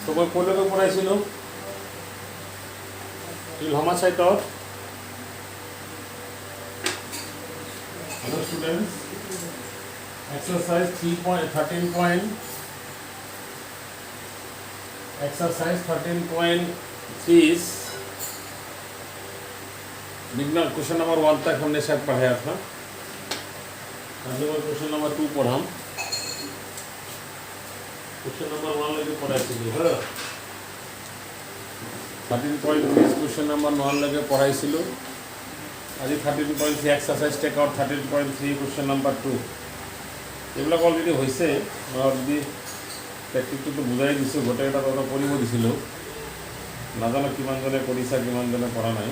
তো মই ক'লৈকে পঢ়াইছিলোঁ ইলহামা চাইটত students exercise 13.3 is beginner question number 1 तक हमने शायद पढ़ाया था। क्वेश्चन नंबर 2 पढ़ाम क्वेश्चन नंबर 1 लगे पढ़ाई 13.3 क्वेश्चन नंबर 1 लगे पढ़ाई आज 13.3 exercise take out 13.3 question number 2 এইবিলাক অলৰেডি হৈছে অলৰেডি প্ৰেক্টিছটো বুজাই দিছোঁ গোটেইটা তহঁতক কৰিব দিছিলোঁ নাজানো কিমানজনে কৰিছা কিমানজনে কৰা নাই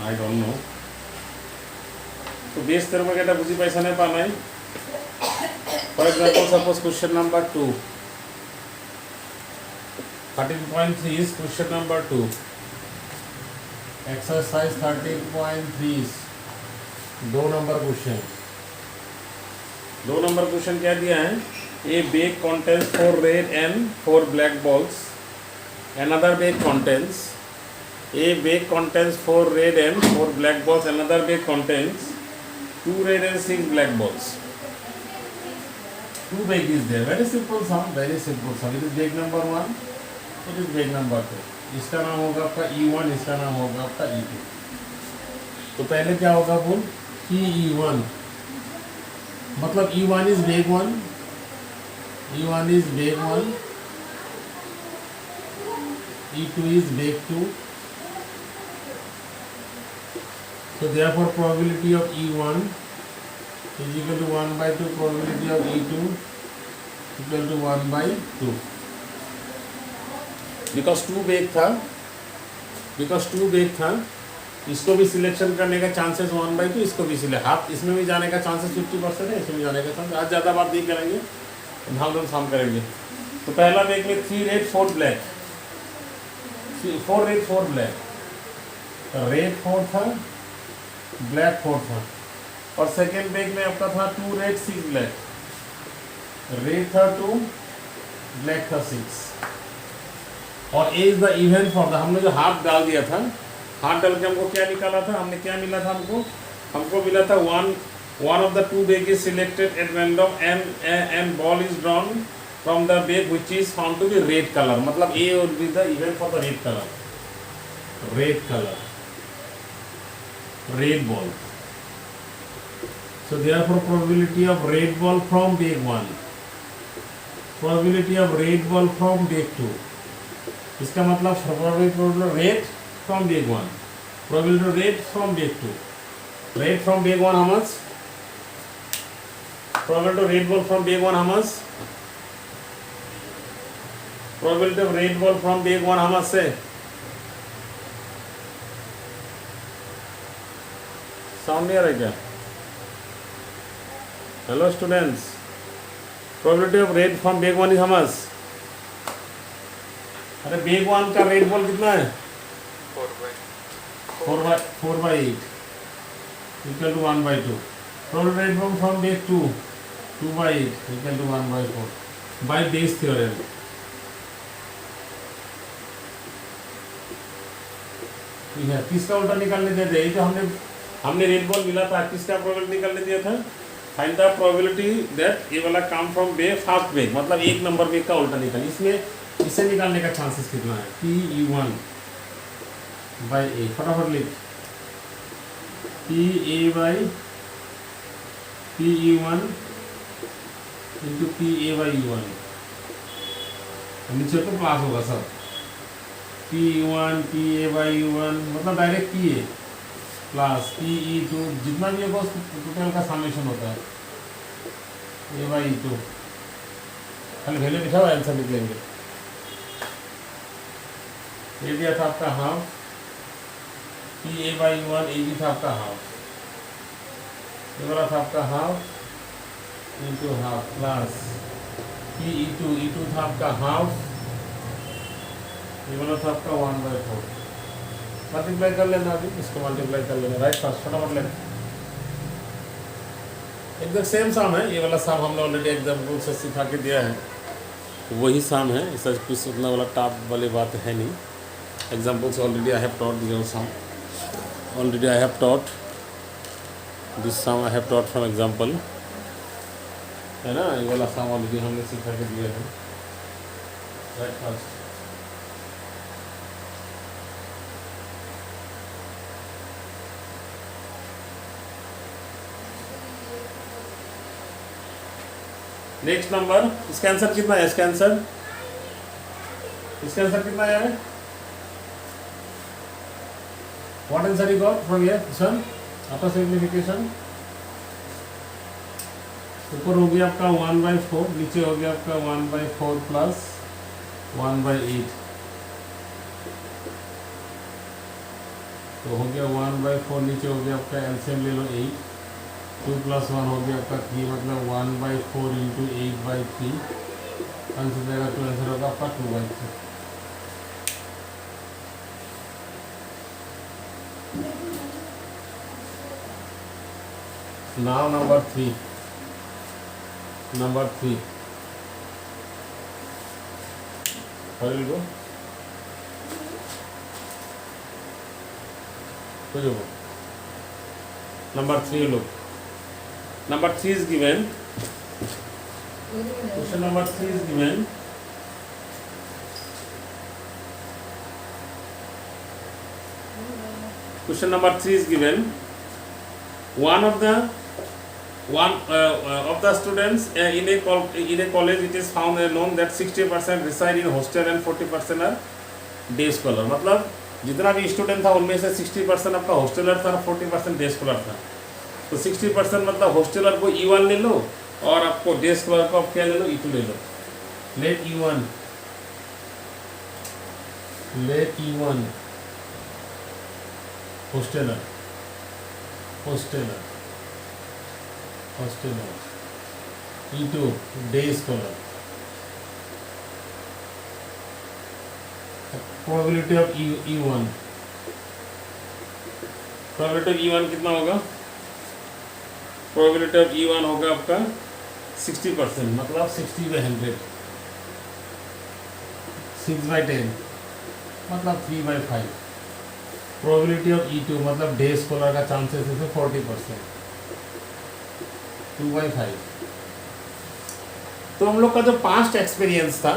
আই ডোন্ট নো তো বেছ termকে এটা বুজি পাইছানে পা নাই for example suppose question number 2 13.3 is question number 2 exercise 13.3 दो नंबर क्वेश्चन क्या दिया है a bag contains 4 red and 4 black balls another bag contains 4 red and 4 black balls another bag contains 2 red and 6 black balls 2 bag is there very simple sum it is bag number 1 it is bag number 2 इसका नाम होगा आपका E1 इसका नाम होगा आपका E2 तो पहले क्या होगा बोल कि E1 मतलब E1 is bag 1 E2 is bag 2 so therefore probability of E1 is equal to 1 by 2 probability of E2 equal to 1 by 2 because two bag था इसको भी सिलेक्शन करने का चांसेस 1/2 इसको भी सिलेक्ट हाफ इसमें भी जाने का चांसेस 50% है इसमें भी जाने का चांस आज ज़्यादा बात नहीं करेंगे हम लोग शाम करेंगे तो पहला बेग में 3 red 4 black 4 red 4 black red 4 था ब्लैक 4 था और सेकेंड बेग में आपका था 2 रेड 6 ब्लैक रेड था 2 ब्लैक था 6 और A is the event for the हमने जो हाफ डाल दिया था हाफ डाल के हमको क्या निकाला था हमने क्या मिला था हमको मिला था one of the two bag is selected at random and ball is drawn from the bag which is found to be red colour मतलब A would be the event for the red ball so therefore probability of red ball from bag 1 probability of red ball from bag 2 इसका मतलब probability rate from bag 1 probability rate from bag 2 rate from bag 1 how much probability rate ball from bag 1 how much probability of rate ball from bag 1 how much say sound नहीं आ रहा क्या hello students probability of rate from bag 1 is how much अरे bag 1 का red ball कितना है 4/8 equal to 1/2 total red ball from bag 2/8 equal to 1/4 by Bayes theorem ठीक है किसका उल्टा निकालने दिया था ये तो हमने रेड बॉल मिला था किसका प्रोबेबिलिटी निकालने दिया था फाइंड द प्रोबेबिलिटी दैट ये वाला come from bag first bag मतलब एक नंबर बेग का उल्टा निकाल इसमें इसे निकालने का चांसेस कितना है PE1 by A फटाफट लिख PE1 into PA by E1 नीचे तो क्लास होगा सब PE1 PA by E1 मतलब डायरेक्ट PA प्लस PE2 जितना भी होगा उसको टोटल का समेशन होता है A by E2 खाली वैल्यू लिखा हुआ आंसर लिख लेंगे ये दिया था आपका हाफ PA by 1 ये भी था आपका हाफ ये वाला था आपका half into half plus E2 था आपका हाफ ये वाला था आपका 1/4 मल्टीप्लाई कर लेना अभी इसको मल्टीप्लाई कर लेना राइट फर्स्ट फटाफट लेना एकदम सेम सम है ये वाला सम हमने ऑलरेडी एग्जाम्पल से सिखा के दिया है वही सम है, ऐसा कुछ उतना वाला टॉप वाली बात है नहीं. Examples already I have taught your sum. Already I have taught this sum. I have taught from example, है ना. ये वाला सम ऑलरेडी हमने सिखा के दिया है. Right first. Next number. इसका आंसर कितना है? इसका आंसर कितना है? What answer you got from here son after simplification? ऊपर हो गया आपका 1/4, नीचे हो गया आपका 1/4 प्लस 1/8. तो हो गया 1/4, नीचे हो गया आपका एलसीएम ले लो 8. 2 + 1 हो गया आपका 3, मतलब 1/4 इंटू 8/3. आंसर देगा तो आंसर होगा आपका 2/3. Now number 3. Where will go? Number 3 look. Number 3 is given. Question number 3 is given. Question number 3 is given. One of the students in a college, it is found known that 60% reside in hostel and 40% are day scholar. मतलब जितना भी student था उनमें से 60% आपका hosteller था, 40% day scholar था. तो 60% मतलब हॉस्टेलर को E1 ले लो और आपको डे स्कॉलर को आप क्या ले लो? E2 ले लो. Let E1 hosteller E2 day scholar. Probability of E1 कितना होगा? प्रोबेबिलिटी ऑफ E1 होगा आपका 60%, मतलब 60/100. 6/10 मतलब 3/5. प्रोबेबिलिटी ऑफ E2 मतलब डे स्कॉलर का चांसेस है 40%, 2/5. तो हम लोग का जो पास्ट एक्सपीरियंस था,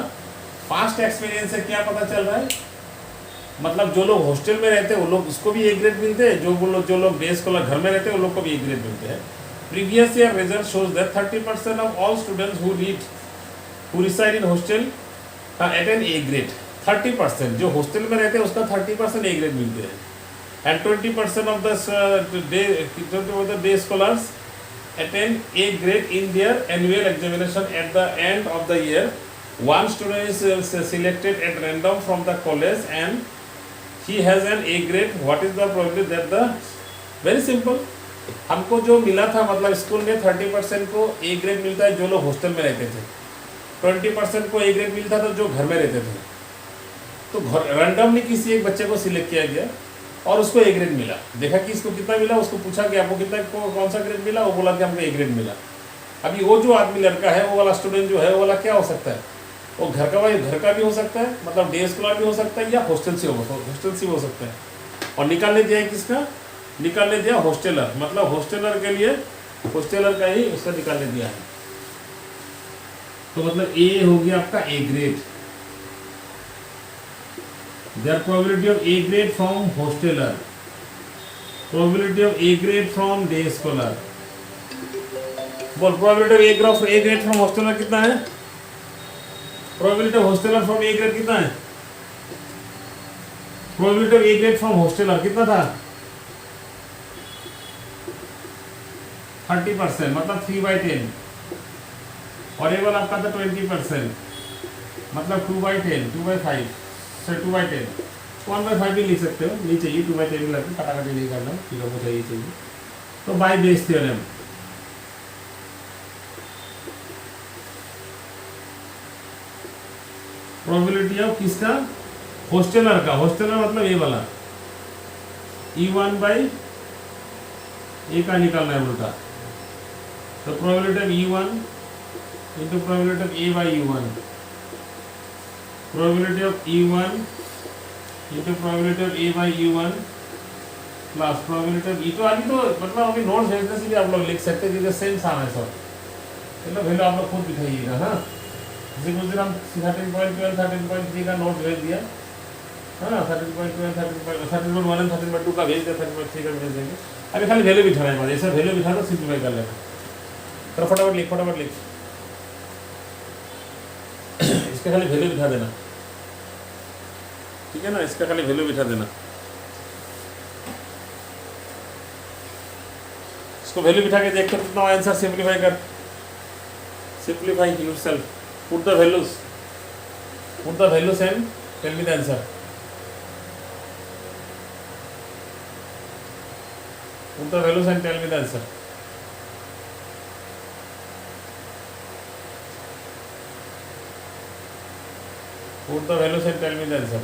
पास्ट एक्सपीरियंस से क्या पता चल रहा है? मतलब जो लोग हॉस्टल में रहते हैं वो लोग इसको भी ए ग्रेड मिलते हैं, जो लोग डे स्कॉलर घर में रहते हैं वो लोग को भी ए ग्रेड मिलते हैं. Previous year result shows that 30% of all students who reside in hostel attain A grade. 30% जो हॉस्टल में रहते हैं उसका 30% ए ग्रेड मिलते हैं. And 20% of the day scholars attain A grade in their annual examination. At the end of the year, one student is selected at random from the college and he has an A grade. What is the probability that the very simple, हमको जो मिला था मतलब school में 30% को A grade मिलता है जो लोग हॉस्टल में रहते थे, 20% को A ग्रेड मिलता था जो घर में रहते थे. तो रैंडमली किसी एक बच्चे को सिलेक्ट किया गया और उसको ए ग्रेड मिला. देखा कि इसको कितना मिला, उसको पूछा कि आपको कितना कौन सा ग्रेड मिला, वो बोला कि हमको ए ग्रेड मिला. अभी वो जो आदमी लड़का है वो वाला स्टूडेंट जो है वो वाला क्या हो सकता है? वो घर का भी हो सकता है, मतलब डे स्कॉलर भी हो सकता है, या हॉस्टल से हो सकता है. और निकालने दिया है किसका? निकालने दिया हॉस्टेलर, मतलब हॉस्टेलर के लिए हॉस्टेलर का ही उसका निकालने दिया है. तो मतलब ए हो गया आपका A grade. Their probability of A grade from hosteler, probability of A grade from day scholar. बोल probability of A grade from hosteler कितना है? probability of hosteler from A grade कितना है? probability of A grade from hosteler कितना था? 30%, मतलब 3/10. और ये वाला आपका था 20%, मतलब 2/10, 2/5. 2/10, 1/5 भी लिख सकते हो. नहीं चाहिए 2/10 भी लगता, काटाकाटी नहीं करना, किलो को चाहिए. तो bye Bayes theorem probability of किसका? हॉस्टेलर का. हॉस्टेलर मतलब ए वाला E1/A का निकालना है उल्टा. तो probability of E1 into probability of A/U1 probability of E1 into probability of A by U1 plus probability of E2। अभी तो मतलब अभी नोट भेजने से भी आप लोग लिख सकते हैं क्योंकि सेम साम है सब। चलो वैल्यू आप लोग खुद दिखाइएगा। हाँ, जैसे कुछ दिन हम 13.12 13.3 का नोट भेज दिया, हाँ 13.12 13.1 एंड 13.2 का भेज दिया, 13.3 का भेज देंगे। अभी खाली वैल्यू बिठाना है, ऐसा वैल्यू बिठा दो, सिंप्लीफाई कर लेना। तो फटाफट लिख इसका खाली वैल्यू बिठा देना, ठीक है ना, इसका खाली वैल्यू बिठा देना। इसको वैल्यू बिठा के देख कर कितना आंसर, सिंप्लीफाई कर, simplify yourself, put the values and tell me the answer. Put the values and tell me the answer. Put the values and tell me the answer.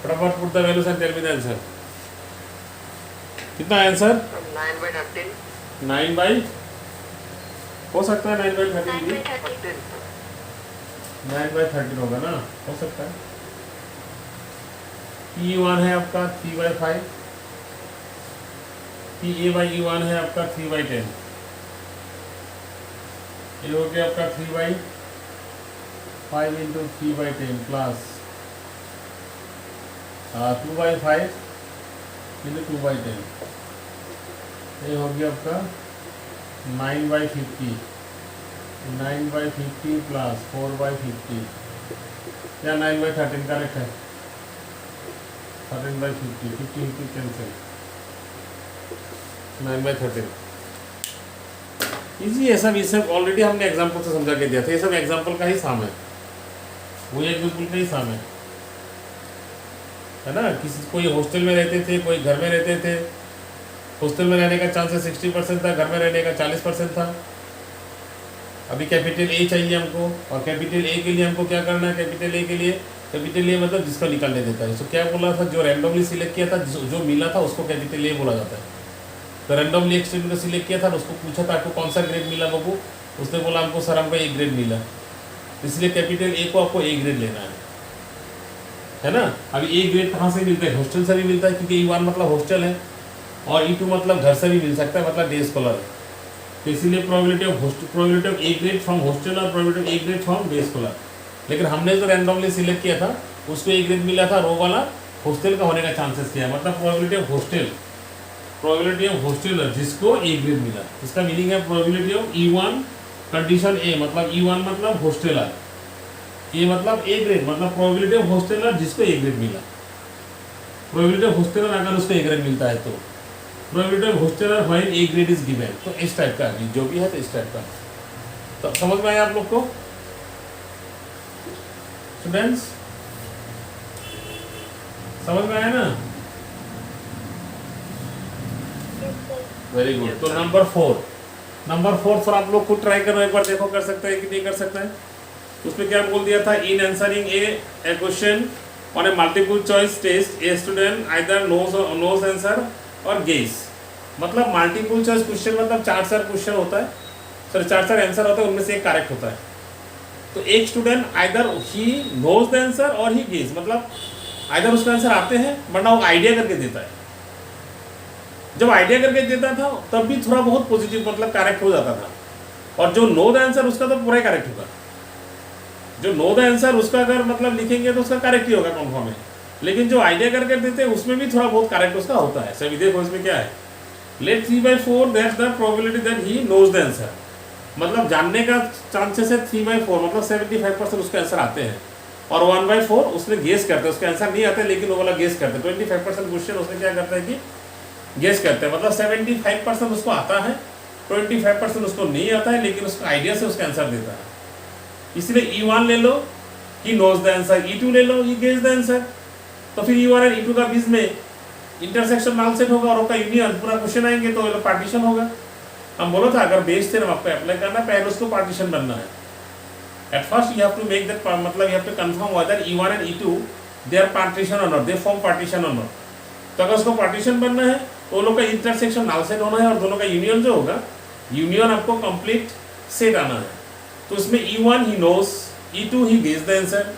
फटाफट put the values and tell me the answer. कितना answer? 9/13। 9 by, हो सकता है 9/13 भी, 9/13 होगा ना, हो सकता है। P1 है आपका 3/5, PA बाई E1 है आपका 3/10, ये हो गया आपका 3/5 इंटू 3/10 प्लस 2/5 इंटू 2/10, ये हो गया आपका 9/50, 9/50 प्लस 4/50 या 9/13 करेक्ट है, 13/50, 50 कैंसिल, 9/13 इजी। ये सब ऑलरेडी हमने एग्जाम्पल से समझा के दिया था, ये सब एग्जाम्पल का ही साम है, वही एग्जाम्पल का ही साम है ना। कोई हॉस्टल में रहते थे, कोई घर में रहते थे। हॉस्टल में रहने का चांसेस 60% था, घर में रहने का 40% था। अभी कैपिटल ए चाहिए हमको, और कैपिटल ए के लिए हमको क्या करना है? कैपिटल ए के लिए, कैपिटल ए मतलब जिसको निकालने देता है। तो क्या बोला था, जो रैंडमली सिलेक्ट किया था, जो मिला था उसको कैपिटल ए बोला जाता है। तो रैंडमली एक स्टूडेंट को सिलेक्ट किया था, उसको पूछा था आपको कौन सा ग्रेड मिला बाबू, उसने बोला हमको सर हमको ए ग्रेड मिला, इसलिए कैपिटल ए को आपको ए ग्रेड लेना है ना। अभी ए ग्रेड कहाँ से मिलता है? हॉस्टल से भी मिलता है, क्योंकि E1 मतलब हॉस्टल है, और E2 मतलब घर से भी मिल सकता है, मतलब डे स्कॉलर है। तो इसीलिए probability of A grade from hostel और probability of A grade from day scholar. लेकिन हमने जो रैंडमली सिलेक्ट किया था उसको ए ग्रेड मिला था, रो वाला हॉस्टल का होने का चांसेस क्या है, मतलब प्रोबेबिलिटी ऑफ हॉस्टल जिसको ए ग्रेड मिला, इसका मीनिंग है प्रोबेबिलिटी ऑफ E1 कंडीशन ए, मतलब E1 मतलब हॉस्टलर, ए मतलब ए ग्रेड, मतलब प्रोबेबिलिटी ऑफ हॉस्टलर जिसको ए ग्रेड मिला। प्रोबेबिलिटी ऑफ हॉस्टलर अगर उसको ए ग्रेड मिलता है तो probability of hosteller when A grade is given. तो इस टाइप का जो भी है, तो इस टाइप का। तो समझ में आया आप लोग को स्टूडेंट्स? समझ में आया ना? Very good. तो नंबर 4 फॉर आप लोग खुद ट्राई करो एक बार, देखो कर सकते हैं कि नहीं कर सकते हैं। उसमें क्या बोल दिया था, in answering a question on a multiple choice test a student either knows answer और गेस। मतलब मल्टीपल चॉइस क्वेश्चन मतलब 4 क्वेश्चन होता है, सर 4 आंसर होता है, उनमें से एक करेक्ट होता है। तो एक student either he knows the answer और ही गेस, मतलब आइदर उसका आंसर आते हैं वरना वो आइडिया करके देता है। जब आइडिया करके देता था तब भी थोड़ा बहुत पॉजिटिव मतलब करेक्ट हो जाता था, और जो नो द आंसर उसका तो पूरा करेक्ट होगा। जो नो द आंसर उसका अगर मतलब लिखेंगे तो उसका करेक्ट ही होगा कन्फर्म है, लेकिन जो आइडिया करके देते हैं उसमें भी थोड़ा बहुत करेक्ट उसका होता है। सभी देखो इसमें क्या है, let 3/4 that's the probability that he knows the answer, मतलब जानने का चांसेस है 3/4, मतलब 75% उसके आंसर आते हैं, और 1/4 उसने गेस करते हैं, उसके आंसर नहीं आते लेकिन वो वाला गेस करते हैं। 25% क्वेश्चन उसने क्या करता है कि गेस करते हैं, मतलब 75% उसको आता है, 25% उसको नहीं आता है, लेकिन उसका आइडिया से उसका आंसर देता है। इसलिए E1 ले लो कि नोज द आंसर, E2 ले लो ये गेस द आंसर। तो फिर E1 और E2 का बीच में इंटरसेक्शन नाल सेट होगा और उसका यूनियन पूरा क्वेश्चन आएंगे तो पार्टीशन होगा। हम बोला था अगर बेस थ्योरम आपको अप्लाई करना है पहले उसको पार्टीशन बनना है। At first you have to make that, मतलब you have to confirm whether E1 and E2 they are partition और नॉट, दे फॉर्म पार्टीशन और नॉट। तो अगर उसको पार्टीशन बनना है तो लोग का इंटरसेक्शन नाल सेट होना है और दोनों का यूनियन जो होगा, यूनियन आपको कंप्लीट सेट आना है। तो इसमें E1 he knows, E2 he guess the answer.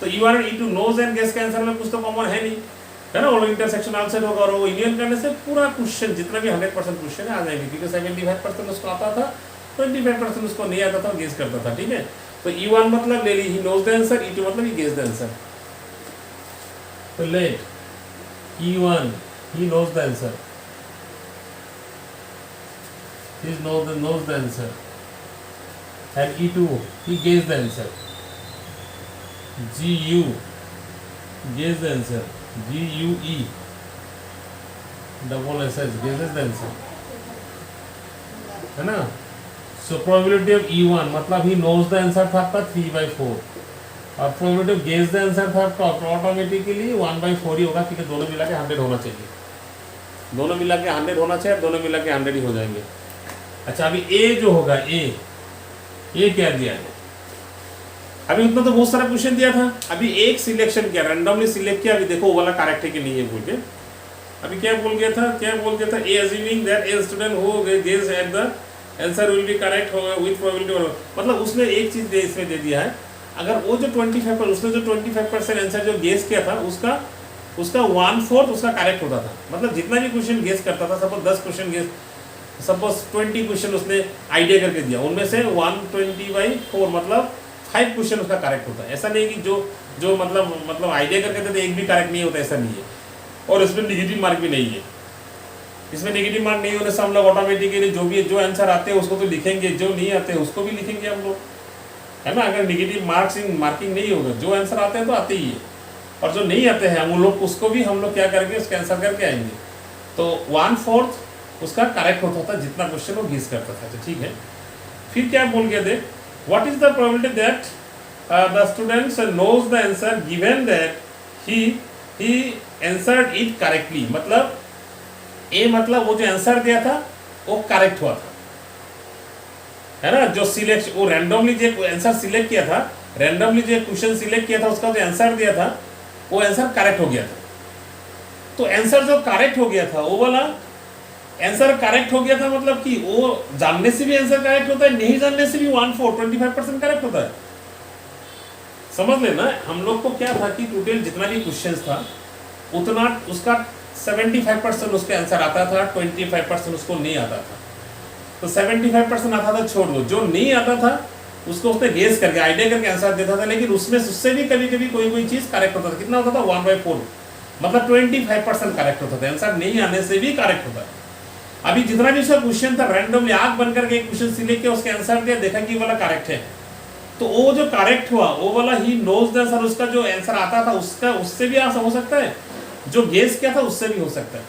तो E1 और E2 नोज एंड गेस के आंसर में कुछ तो कॉमन है नहीं, है ना। वो इंटरसेक्शन नाल सेट होगा और वो यूनियन करने से पूरा क्वेश्चन जितना भी 100% क्वेश्चन है आ जाएंगे, क्योंकि 75% उसको आता था, 25% उसको नहीं आता था, गेस करता था, ठीक है। तो E1 मतलब ले ली he knows the answer, E2 मतलब ही गेस द आंसर। तो let E1 he knows the answer, he knows the answer, and E2 he guessed the answer, GU guessed the answer, GUE double SS guesses the answer, है ना। So probability of E1 मतलब he knows the answer था आपका 3/4 और probability of guess the answer था आपका automatically 1/4 ही होगा, क्योंकि दोनों मिला के 100 होना चाहिए, दोनों मिला के 100 होना चाहिए, दोनों मिला के 100 ही हो जाएंगे। अच्छा अभी ए जो होगा, ए क्या दिया है, अभी उतना तो बहुत सारा क्वेश्चन दिया था, अभी एक सिलेक्शन किया, रैंडमली सिलेक्ट किया, अभी देखो वो वाला करेक्ट है कि नहीं है बोल के। अभी क्या बोल गया था, a assuming that a student who guess at the answer will be correct with probability, मतलब उसने एक चीज इसमें दे दिया है, अगर वो जो 25% उसने जो 25% आंसर जो गेस किया था उसका 1/4 उसका करेक्ट होता था, मतलब जितना भी क्वेश्चन गेस करता था, suppose 10 question guess, suppose 20 question उसने आइडिया करके दिया, उनमें से 120/4 मतलब 5 क्वेश्चन उसका करेक्ट होता है। ऐसा नहीं कि जो मतलब आइडिया करके देते एक भी करेक्ट नहीं होता, ऐसा नहीं है। और इसमें निगेटिव मार्क भी नहीं है, इसमें नेगेटिव मार्क नहीं होने से हम लोग ऑटोमेटिकली जो आंसर आते हैं उसको तो लिखेंगे, जो नहीं आते हैं उसको भी लिखेंगे हम लोग, है ना। अगर नेगेटिव मार्किंग नहीं होगा, जो आंसर आते हैं तो आते ही है, और जो नहीं आते हैं हम लोग उसको भी हम लोग क्या करेंगे, उसका आंसर करके आएंगे। तो 1/4 उसका करेक्ट होता था जितना क्वेश्चन वो गेस करता था, तो ठीक है। फिर क्या बोल गया देख, what is the probability that the students knows the answer given that he answered it correctly, मतलब ए मतलब वो जो आंसर दिया था वो करेक्ट हुआ था, है ना। जो सिलेक्ट वो रैंडमली जो आंसर सिलेक्ट किया था, रैंडमली जो क्वेश्चन सिलेक्ट किया था उसका जो आंसर दिया था वो आंसर करेक्ट हो गया था। तो आंसर जो करेक्ट हो गया था वो वाला आंसर करेक्ट हो गया था, मतलब कि वो जानने से भी आंसर करेक्ट होता है, नहीं जानने से भी 1/4 25% करेक्ट होता है। समझ लेना, हम लोग को क्या था कि टोटल जितना भी क्वेश्चन था उतना उसका 75% उसके आंसर आता था, 25% उसको नहीं आता था। तो 75% आता था छोड़ दो, जो नहीं आता था उसको उसने गेस करके आइडिया करके आंसर देता था, लेकिन उसमें उससे भी कभी कभी कोई चीज करेक्ट होता था। कितना होता था, 1/4 मतलब 25% करेक्ट होता था, आंसर नहीं आने से भी करेक्ट होता है। अभी जितना भी उसका क्वेश्चन था रैंडमली आंख बंद करके एक क्वेश्चन सिलेक्ट किया, उसके आंसर दिया, देखा कि वाला करेक्ट है, तो वो जो करेक्ट हुआ वो वाला ही नोज द आंसर, उसका जो आंसर आता था उसका उससे भी हो सकता है, जो गेस किया था उससे भी हो सकता है।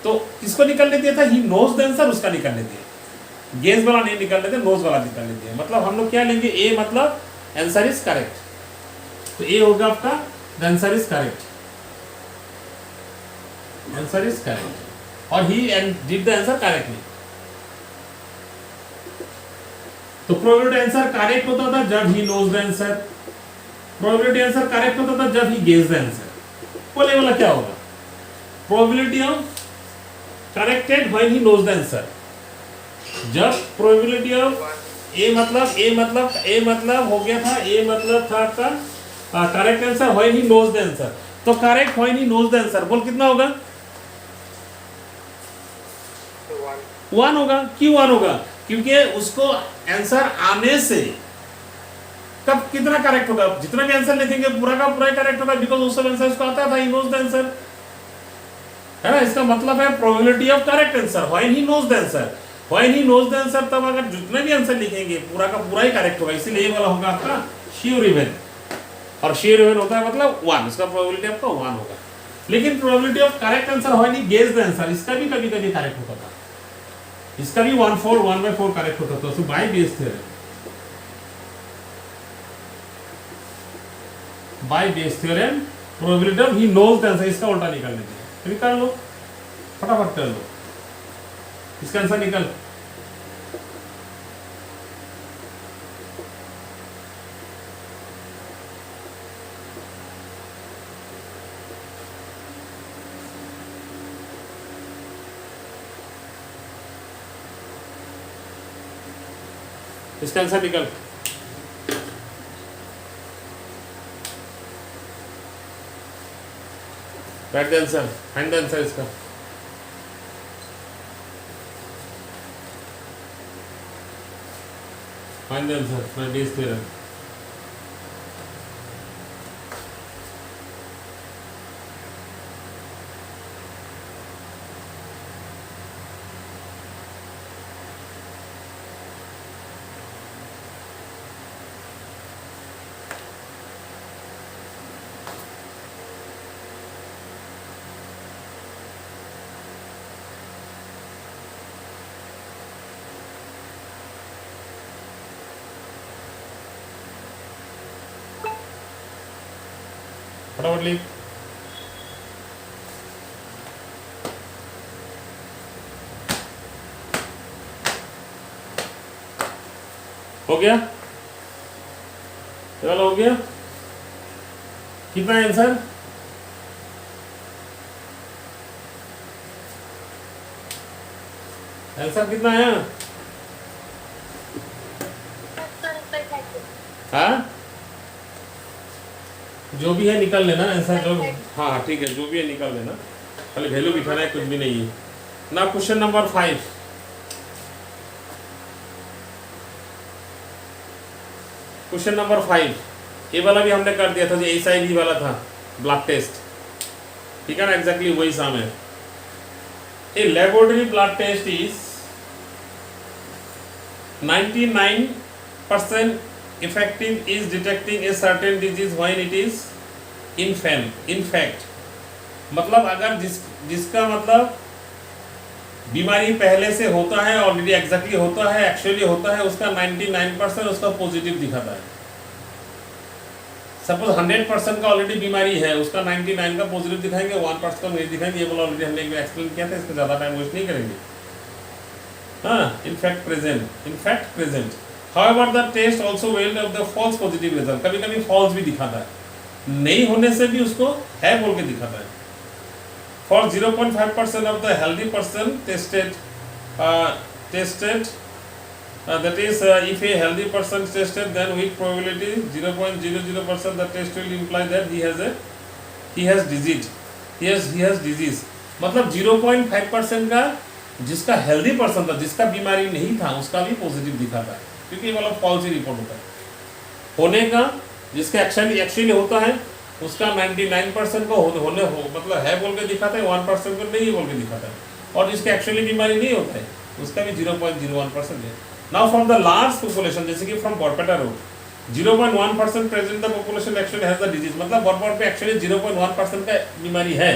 तो किसको निकालने दिया था, ही नोज द आंसर, उसका निकालने दिया, गेस वाला नहीं निकालने दिया, नोज वाला निकालने दिया। मतलब हम लोग क्या लेंगे, ए मतलब आंसर इज करेक्ट, तो ए होगा आपका the answer is correct, answer is correct, और he and did the answer correctly. तो प्रोबेबिलिटी आंसर करेक्ट होता था जब he knows the answer, probability answer correct होता था जब ही गेस द आंसर। बोले वाला क्या होगा, probability of corrected when he knows the answer, जब प्रोबेबिलिटी ऑफ ए मतलब हो गया था, ए मतलब था आपका correct answer when he knows the answer. तो correct when he knows the answer बोल कितना होगा, 1 होगा। क्यों 1 होगा, क्योंकि उसको आंसर आने से कब कितना करेक्ट होगा, जितना भी आंसर लिखेंगे पूरा का पूरा करेक्ट होगा, बिकॉज उस सब आंसर उसको आता था, ही नोज द आंसर, है ना। इसका मतलब है probability of correct answer when he knows the answer, when he knows the answer, तब अगर जितने भी आंसर लिखेंगे पूरा का पूरा ही करेक्ट होगा, इसीलिए ये वाला होगा आपका श्योर इवन, और श्योर इवन होता है मतलब 1, इसका प्रोबेबिलिटी आपका 1 होगा। लेकिन probability of correct answer when he guess the answer, इसका भी कभी कभी करेक्ट होता था, इसका भी 1/4 करेक्ट होता था। So by Bayes theorem, by Bayes theorem probability of he knows the answer, इसका उल्टा निकालने के लिए निकाल लो, फटाफट कर लो, इसका आंसर निकल इसका आंसर निकल। Write the answer, find the answer इसका। Find the answer by Bayes theorem. फटाफट लिख। हो गया, ये वाला हो गया। कितना है आंसर? आंसर कितना है? हाँ, जो भी है निकाल लेना आंसर जो। हाँ ठीक है, जो भी है निकाल लेना, खाली वैल्यू बिठाना है, कुछ भी नहीं है ना। क्वेश्चन नंबर 5, क्वेश्चन नंबर 5, ये वाला भी हमने कर दिया था, जो HIV वाला था, ब्लड टेस्ट, ठीक है ना, एग्जैक्टली वही साम है। A laboratory blood test is 99% effective is detecting a certain disease when it is infect। मतलब अगर जिसका मतलब बीमारी पहले से होता है, ऑलरेडी एग्जैक्टली होता है, एक्चुअली होता है, उसका 99% उसका पॉजिटिव दिखाता है। सपोज 100% का ऑलरेडी बीमारी है, उसका 99 का पॉजिटिव दिखाएंगे, 1% का नहीं दिखाएंगे। ये बोला ऑलरेडी हमने एक्सप्लेन किया था, इसका ज़्यादा टाइम वेस्ट नहीं करेंगे। हाँ, in fact present. However, the test also will have the false positive result। कभी कभी false भी दिखाता है, नहीं होने से भी उसको है बोल के दिखाता है। For 0.5% of the healthy person tested, that is, if a healthy person is tested, then with probability 0.00% the test will imply that he has disease। मतलब 0.5% का जिसका हेल्दी पर्सन था, जिसका बीमारी नहीं था, उसका भी पॉजिटिव दिखाता है, क्योंकि ये वाला फॉल्स ही रिपोर्ट होता है। होने का जिसका एक्चुअली होता है, उसका 99% को मतलब है बोल के दिखाता है, 1% को नहीं बोल के दिखाता है। और जिसका एक्चुअली बीमारी नहीं होता है, उसका भी 0.01% है। Now from the large population, जैसे कि from Barpeta road, 0.1% present the population actually has the disease. मतलब बॉरपेटा पे एक्चुअली 0.1% का बीमारी है।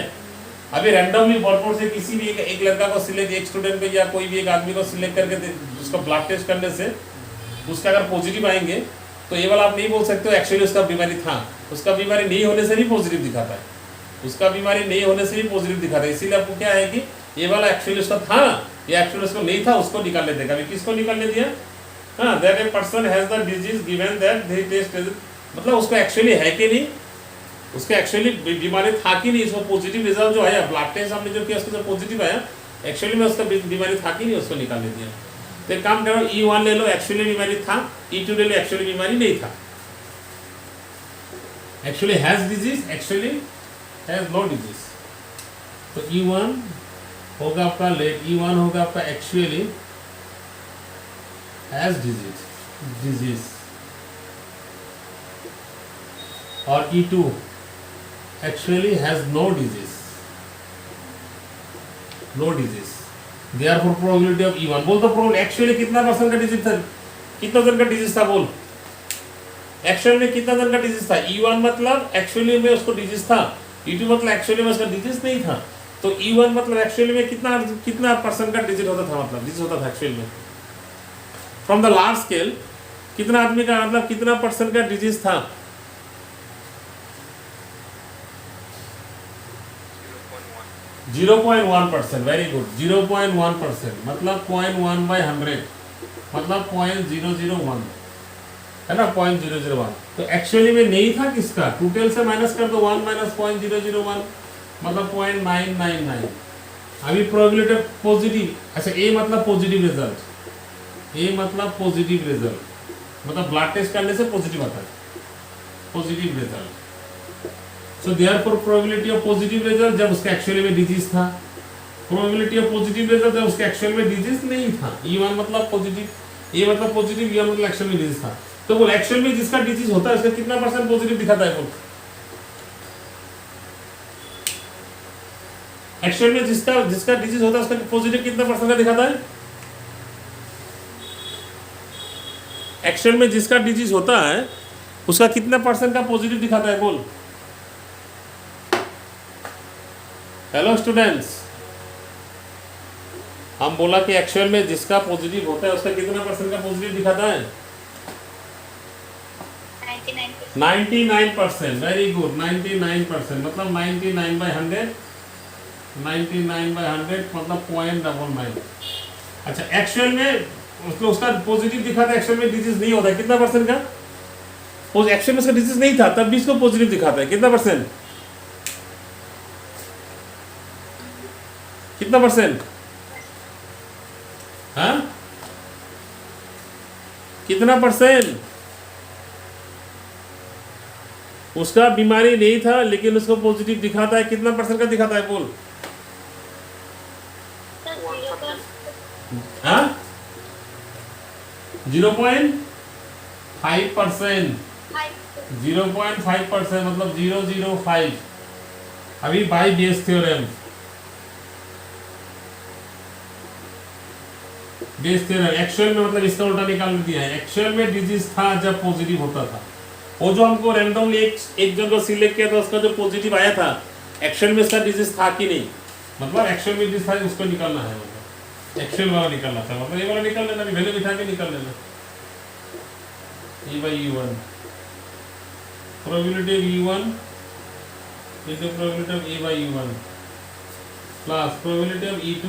अभी रैंडमली बॉरपेटा से किसी भी एक लड़का को सिलेक्ट, एक स्टूडेंट को या कोई भी एक आदमी को सिलेक्ट करके उसका ब्लड टेस्ट करने से उसका अगर पॉजिटिव आएंगे, तो ये वाला आप नहीं बोल सकते हो एक्चुअली उसका बीमारी था। उसका बीमारी नहीं होने से भी पॉजिटिव दिखाता है, उसका बीमारी नहीं होने से भी पॉजिटिव दिखाता है। इसीलिए आपको क्या है कि ये वाला एक्चुअली उसका था या एक्चुअली उसको नहीं था, उसको निकालने देगा। अभी किसको निकालने दिया? हाँ, that a person has the disease given that the test, मतलब उसको एक्चुअली है कि नहीं, उसका एक्चुअली बीमारी था कि नहीं, इसको पॉजिटिव रिजल्ट जो आया, ब्लड टेस्ट हमने जो किया उसको जो पॉजिटिव आया, एक्चुअली में उसका बीमारी था कि नहीं, उसको निकालने दिया। तो एक काम करो, E1 ले लो, एक्चुअली बीमारी था, E2 ले लो, एक्चुअली बीमारी नहीं था। Actually has disease, actually has no disease. तो E1 होगा आपका E1 होगा आपका एक्चुअली हैज डिजीज, और E2 actually has no disease. Therefore probability of E1, बोल तो प्रोबेबिलिटी एक्चुअली कितना परसेंट का डिजीज था, कितना जन का डिजीज था, बोल एक्चुअली में कितना जन का डिजीज था। E1 मतलब एक्चुअली में उसको डिजीज था, E2 मतलब एक्चुअली में उसका डिजीज नहीं था। तो E1 मतलब एक्चुअली में कितना परसेंट का डिजीज होता था, मतलब डिजीज होता था एक्चुअली में। फ्रॉम द लार्ज स्केल कितना आदमी का मतलब कितना परसेंट का डिजीज था? 0.1%। वेरी गुड, 0.1% मतलब 0.1/100 मतलब 0.001 है ना, 0.001। तो एक्चुअली में नहीं था किसका, टोटल से माइनस कर दो 1 - 0.001 मतलब 0.999। अभी प्रोबेबिलिटी पॉजिटिव, अच्छा ए मतलब पॉजिटिव रिजल्ट, ए मतलब पॉजिटिव रिजल्ट, मतलब ब्लड टेस्ट करने से पॉजिटिव आता है, positive result. So therefore probability of positive result जब उसका एक्चुअली में डिजीज था, प्रोबेबिलिटी ऑफ पॉजिटिव रिजल्ट जब उसका एक्चुअल में डिजीज नहीं था। E1 मतलब पॉजिटिव, ए मतलब पॉजिटिव, E1 मतलब एक्चुअल में डिजीज था। तो बोल एक्चुअल में जिसका डिजीज होता है उसका कितना % पॉजिटिव दिखाता है? बोल एक्चुअल में जिसका डिजीज होता है उसका पॉजिटिव कितना % का दिखाता है? एक्चुअल में जिसका डिजीज होता है उसका कितना % का पॉजिटिव दिखाता है? बोल। हेलो स्टूडेंट्स, हम बोला कि एक्चुअल में जिसका पॉजिटिव होता है उसका कितना % का पॉजिटिव दिखाता है? 99%। वेरी गुड, 99% मतलब 99/100, 99/100 मतलब 0.99। अच्छा, एक्चुअल में उसका पॉजिटिव दिखाता है, एक्चुअल में डिजीज नहीं होता है, कितना % का? एक्चुअल में उसका डिजीज नहीं था तब भी इसको पॉजिटिव दिखाता है, कितना %? कितना %? हाँ, कितना %? उसका बीमारी नहीं था लेकिन उसको पॉजिटिव दिखाता है, कितना % का दिखाता है? बोल। हाँ, 0.5%, 0.5% मतलब 005। अभी bye Bayes theorem, Bayes theorem actual में मतलब इसका उल्टा निकाल दिया है। एक्चुअल में डिजीज था जब पॉजिटिव होता था, वो जो हमको रैंडमली एक जन को सिलेक्ट किया था उसका जो पॉजिटिव आया था, एक्चुअल में इसका डिजीज था कि नहीं, मतलब एक्चुअल में डिजीज था उसको निकालना है, मतलब एक्चुअल वाला निकालना था, मतलब ये वाला निकाल लेना, वैल्यू बिठा के निकाल लेना। E/E1 probability of E1 into probability of A/E1 plus probability of E2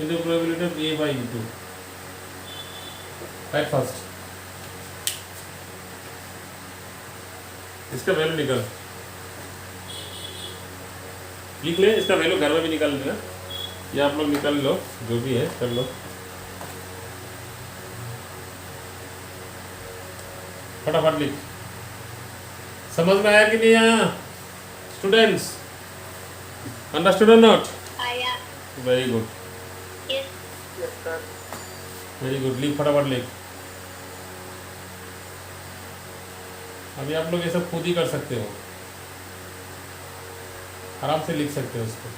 into probability of A/E2। Right, first इसका वैल्यू निकाल, लिख ले, इसका वैल्यू घर में भी निकाल लेना, या आप लोग निकाल लो, जो भी है कर लो फटाफट लिख। समझ में आया कि नहीं आया स्टूडेंट्स? अंडरस्टूड और नॉट? आया। Very good, yes sir. Very good, लिख फटाफट लिख। अभी आप लोग ये सब खुद ही कर सकते हो, आराम से लिख सकते हो इसको।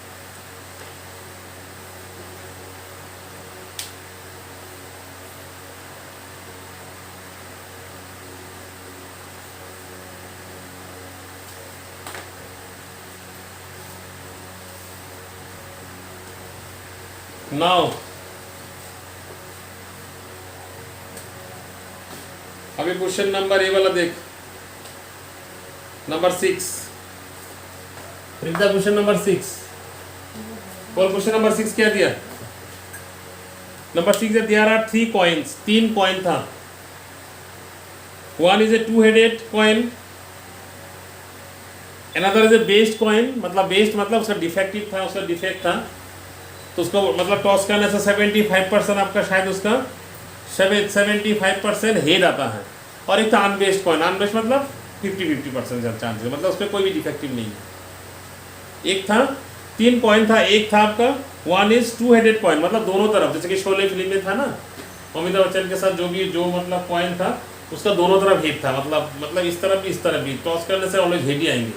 नाउ अभी क्वेश्चन नंबर ए वाला देख, number 6। Read the question number 6। और क्वेश्चन नंबर 6 क्या दिया? नंबर 6 है देयर आर 3 कॉइन्स, 3 कॉइन था। One is a 2-headed coin, another is a based coin, मतलब बेस्ड मतलब उसका डिफेक्टिव था, उसका डिफेक्ट था, तो उसको मतलब टॉस करने से 75% आपका शायद उसका 75% हेड आता है। और एक था अनबेस्ड कॉइन, अनबेस्ड मतलब 50-50% चांसेस, मतलब उसमें कोई भी डिफेक्टिव नहीं है। एक था, 3 कॉइन था, एक था आपका वन इज 2-headed कॉइन, मतलब दोनों तरफ, जैसे कि शोले फिल्म में था ना अमिताभ बच्चन के साथ, जो मतलब कॉइन था उसका दोनों तरफ हेड था, मतलब इस तरफ भी इस तरफ भी, टॉस करने से ऑलवेज हेड ही आएंगे।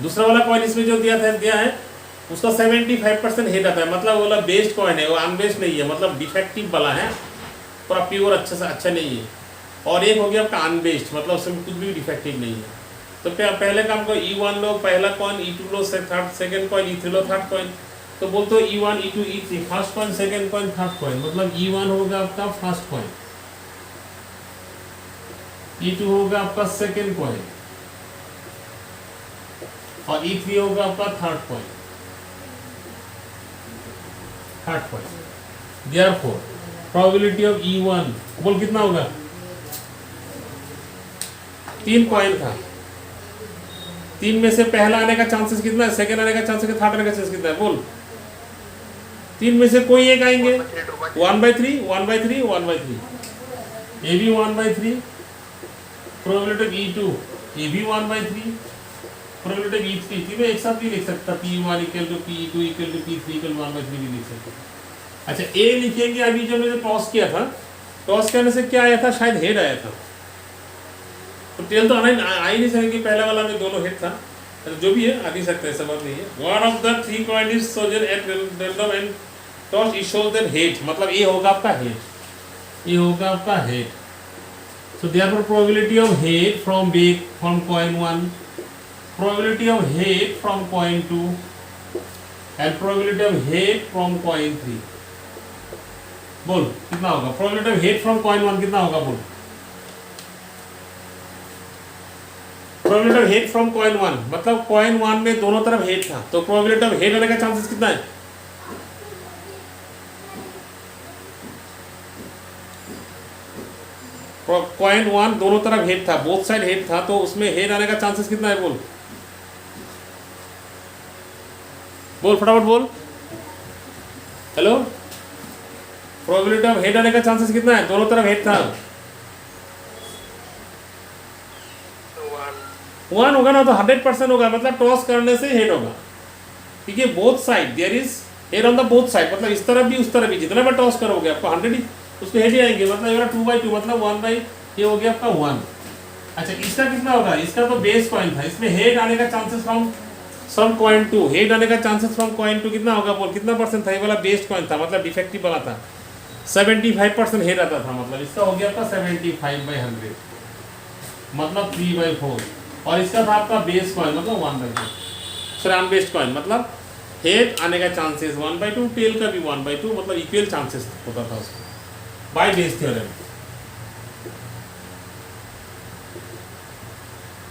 दूसरा वाला कॉइन इसमें जो दिया है उसका 75% हेड आता है, मतलब वो वाला बेस्ड कॉइन है, वो अनबेस्ड नहीं है, मतलब डिफेक्टिव वाला है, पूरा प्योर अच्छे से अच्छा नहीं है। और एक हो गया आपका अनबेस्ड, मतलब उसमें कुछ भी डिफेक्टिव नहीं है। तो पहले काम को E1 लो पहला कॉइन, E2 लो सेकंड कॉइन, E3 लो थर्ड कॉइन। तो बोलते हो E1 E2 E3 first coin, second coin, third coin, मतलब E1 होगा आपका फर्स्ट कॉइन, E2 होगा आपका सेकंड कॉइन और E3 होगा आपका third coin. Therefore, probability of E1 बोल कितना होगा? 3 कॉइन था, 3 में से पहला आने का चांसेस कितना है, सेकंड आने का चांसेस, थर्ड आने का चांसेस कितना है? बोल। तीन में से कोई एक आएंगे, 1/3 1/3 1/3 1/3, ए भी 1/3, प्रोबेबिलिटी ऑफ E2 ए भी 1/3, प्रोबेबिलिटी ऑफ E3 तीनों एक साथ भी लिख सकता, P1 equal to P2 equal to P3 equal 1/3 भी लिख सकते। अच्छा ए लिखेंगे, अभी जो मैंने टॉस किया था, टॉस करने से क्या आया था, शायद हेड आया था, तो टेल तो आ ही नहीं सकेगी, पहला वाला में दोनों हेड था, तो जो भी है आ नहीं सकता, ऐसा बात नहीं है। One of the three coin is soldier eight random and toss is shows that head, मतलब ये होगा आपका हेड, ये होगा आपका head. So therefore probability of head from back from coin 1, probability of head from coin 2 and probability of head from coin 3। बोल कितना होगा probability of head from coin 1, कितना होगा बोल? Probability of head from coin 1 मतलब coin 1 में दोनों तरफ हेड था, तो प्रोबेबिलिटी ऑफ हेड आने का चांसेस कितना है? कॉइन 1 दोनों तरफ हेड था, बोथ साइड हेड था, तो उसमें हेड आने का चांसेस कितना है बोल? बोल फटाफट बोल। हेलो, प्रोबेबिलिटी ऑफ हेड आने का चांसेस कितना है? दोनों तरफ हेड था, 1 होगा ना, तो 100% होगा, मतलब टॉस करने से हेड होगा, ठीक है। Both side there is head on the both side, मतलब इस तरफ भी उस तरफ भी, जितना बार टॉस करोगे आपको 100 ही उसके हेड ही आएंगे, मतलब ये 2/2 मतलब 1/, ये हो गया आपका 1। अच्छा इसका कितना होगा? इसका तो बेस कॉइन था, इसमें हेड आने का चांसेस फ्रॉम कॉइन 2, हेड आने का चांसेस फ्रॉम कॉइन 2 कितना होगा बोल? कितना परसेंट था? ये वाला बेस्ड कॉइन था, मतलब डिफेक्टिव वाला था, 75% हेड आता था, मतलब इसका हो गया आपका 75/100 मतलब 3/4, और इसका था आपका बेस कॉइन मतलब 1/2, सॉरी अनबेस्ड कॉइन मतलब हेड आने का चांसेस 1/2, टेल का भी 1/2, मतलब इक्वल चांसेस होता था उसका बाय बेस थ्योरम।